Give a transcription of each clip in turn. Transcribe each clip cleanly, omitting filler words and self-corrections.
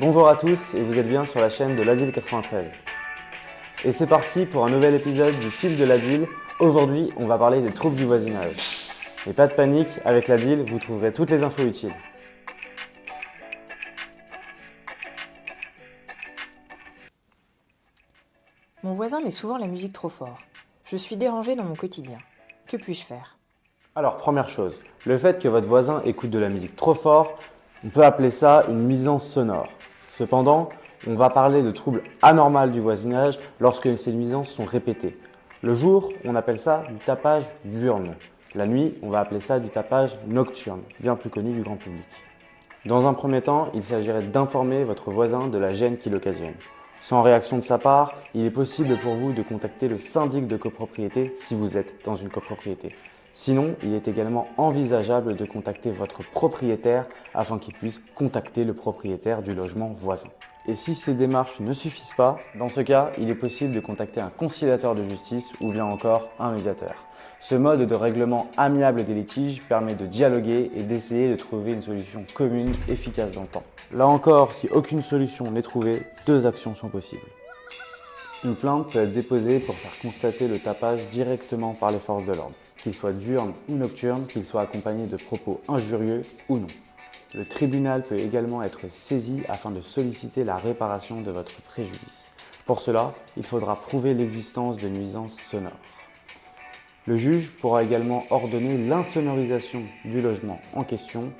Bonjour à tous et vous êtes bien sur la chaîne de l'Asile 93. Et c'est parti pour un nouvel épisode du fil de l'Asile. Aujourd'hui, on va parler des troubles du voisinage. Et pas de panique, avec l'Asile, vous trouverez toutes les infos utiles. Mon voisin met souvent la musique trop fort. Je suis dérangée dans mon quotidien. Que puis-je faire? Alors, première chose, le fait que votre voisin écoute de la musique trop fort, on peut appeler ça une nuisance sonore. Cependant, on va parler de troubles anormaux du voisinage lorsque ces nuisances sont répétées. Le jour, on appelle ça du tapage diurne. La nuit, on va appeler ça du tapage nocturne, bien plus connu du grand public. Dans un premier temps, il s'agirait d'informer votre voisin de la gêne qu'il occasionne. Sans réaction de sa part, il est possible pour vous de contacter le syndic de copropriété si vous êtes dans une copropriété. Sinon, il est également envisageable de contacter votre propriétaire afin qu'il puisse contacter le propriétaire du logement voisin. Et si ces démarches ne suffisent pas, dans ce cas, il est possible de contacter un conciliateur de justice ou bien encore un médiateur. Ce mode de règlement amiable des litiges permet de dialoguer et d'essayer de trouver une solution commune efficace dans le temps. Là encore, si aucune solution n'est trouvée, deux actions sont possibles. Une plainte peut être déposée pour faire constater le tapage directement par les forces de l'ordre, qu'il soit diurne ou nocturne, qu'il soit accompagné de propos injurieux ou non. Le tribunal peut également être saisi afin de solliciter la réparation de votre préjudice. Pour cela, il faudra prouver l'existence de nuisances sonores. Le juge pourra également ordonner l'insonorisation du logement en question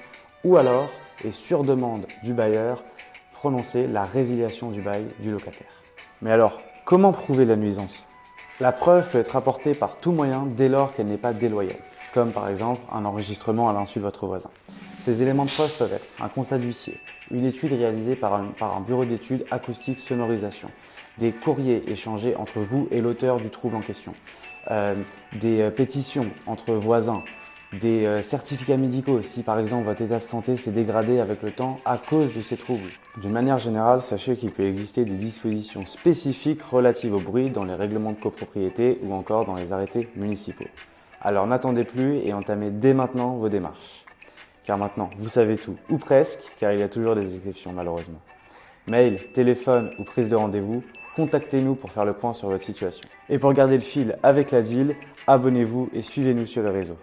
ou alors, et sur demande du bailleur, prononcer la résiliation du bail du locataire. Mais alors, comment prouver la nuisance? La preuve peut être apportée par tout moyen dès lors qu'elle n'est pas déloyale, comme par exemple un enregistrement à l'insu de votre voisin. Ces éléments de preuve peuvent être un constat d'huissier, une étude réalisée par un bureau d'études acoustique sonorisation, des courriers échangés entre vous et l'auteur du trouble en question, des pétitions entre voisins, des certificats médicaux si par exemple votre état de santé s'est dégradé avec le temps à cause de ces troubles. D'une manière générale, sachez qu'il peut exister des dispositions spécifiques relatives au bruit dans les règlements de copropriété ou encore dans les arrêtés municipaux. Alors n'attendez plus et entamez dès maintenant vos démarches. Car maintenant, vous savez tout, ou presque, car il y a toujours des exceptions malheureusement. Mail, téléphone ou prise de rendez-vous, contactez-nous pour faire le point sur votre situation. Et pour garder le fil avec l'Asile, abonnez-vous et suivez-nous sur les réseaux.